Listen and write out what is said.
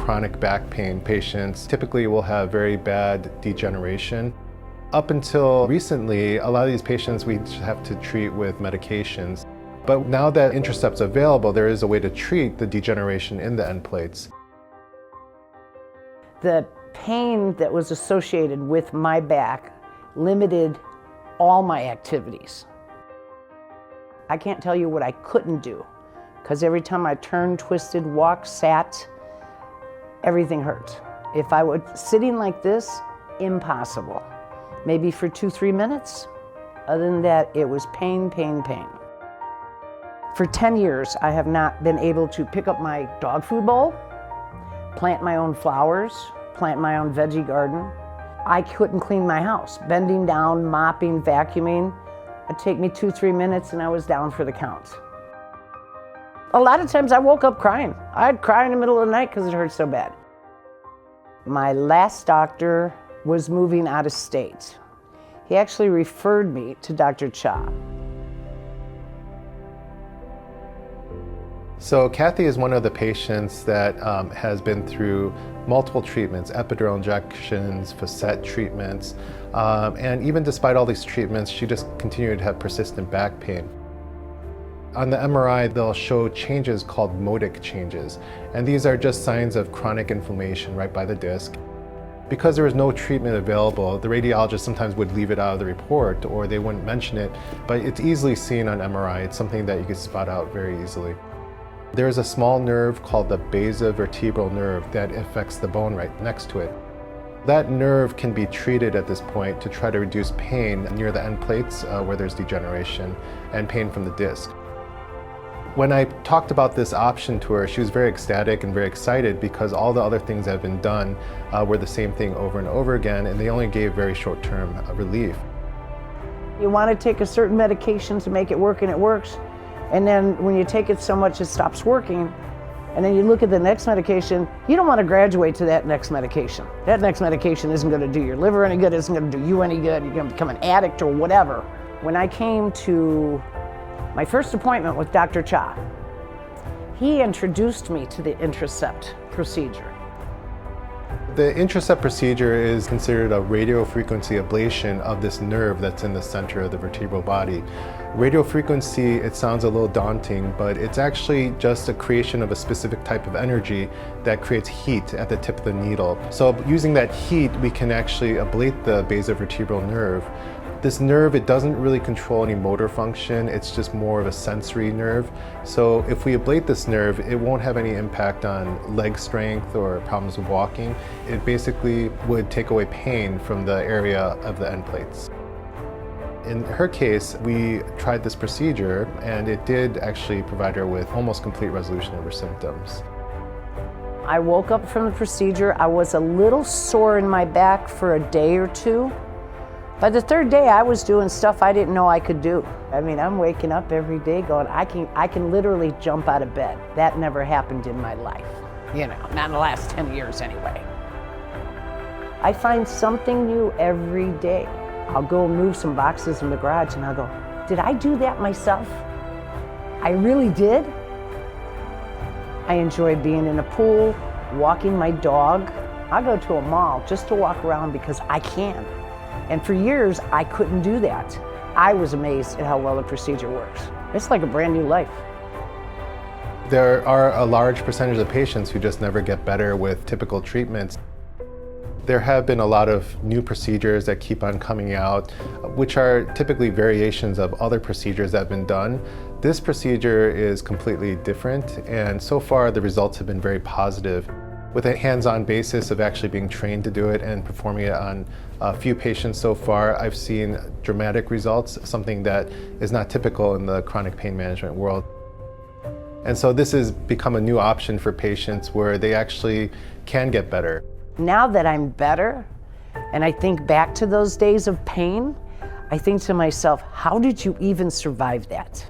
chronic back pain patients typically will have very bad degeneration. Up until recently, a lot of these patients we have to treat with medications. But now that Intracept's available, there is a way to treat the degeneration in the end plates. The pain that was associated with my back limited all my activities. I can't tell you what I couldn't do, because every time I turned, twisted, walked, sat, everything hurt. If I was sitting like this, impossible. Maybe for 2-3 minutes. Other than that, it was pain, pain, pain. For 10 years, I have not been able to pick up my dog food bowl, plant my own flowers, plant my own veggie garden. I couldn't clean my house. Bending down, mopping, vacuuming, it'd take me 2-3 minutes and I was down for the count. A lot of times I woke up crying. I'd cry in the middle of the night because it hurt so bad. My last doctor was moving out of state. He actually referred me to Dr. Cha. So Kathy is one of the patients that has been through multiple treatments, epidural injections, facet treatments, and even despite all these treatments, she just continued to have persistent back pain. On the MRI, they'll show changes called modic changes, and these are just signs of chronic inflammation right by the disc. Because there was no treatment available, the radiologist sometimes would leave it out of the report or they wouldn't mention it, but it's easily seen on MRI. It's something that you can spot out very easily. There is a small nerve called the vertebral nerve that affects the bone right next to it. That nerve can be treated at this point to try to reduce pain near the end plates where there's degeneration and pain from the disc. When I talked about this option to her, she was very ecstatic and very excited because all the other things that have been done were the same thing over and over again, and they only gave very short-term relief. You want to take a certain medication to make it work, and it works. And then when you take it so much it stops working, and then you look at the next medication, you don't want to graduate to that next medication. That next medication isn't going to do your liver any good, isn't going to do you any good, you're going to become an addict or whatever. When I came to my first appointment with Dr. Cha, he introduced me to the Intracept procedure. The Intracept procedure is considered a radiofrequency ablation of this nerve that's in the center of the vertebral body. Radiofrequency, it sounds a little daunting, but it's actually just a creation of a specific type of energy that creates heat at the tip of the needle. So using that heat, we can actually ablate the basovertebral nerve. This nerve, it doesn't really control any motor function, it's just more of a sensory nerve. So if we ablate this nerve, it won't have any impact on leg strength or problems with walking. It basically would take away pain from the area of the end plates. In her case, we tried this procedure and it did actually provide her with almost complete resolution of her symptoms. I woke up from the procedure, I was a little sore in my back for a day or two. By the third day, I was doing stuff I didn't know I could do. I mean, I'm waking up every day going, I can literally jump out of bed. That never happened in my life. You know, not in the last 10 years anyway. I find something new every day. I'll go move some boxes in the garage and I'll go, did I do that myself? I really did? I enjoy being in a pool, walking my dog. I go to a mall just to walk around because I can. And for years, I couldn't do that. I was amazed at how well the procedure works. It's like a brand new life. There are a large percentage of patients who just never get better with typical treatments. There have been a lot of new procedures that keep on coming out, which are typically variations of other procedures that have been done. This procedure is completely different, and so far the results have been very positive. With a hands-on basis of actually being trained to do it and performing it on a few patients so far, I've seen dramatic results, something that is not typical in the chronic pain management world. And so this has become a new option for patients where they actually can get better. Now that I'm better, and I think back to those days of pain, I think to myself, how did you even survive that?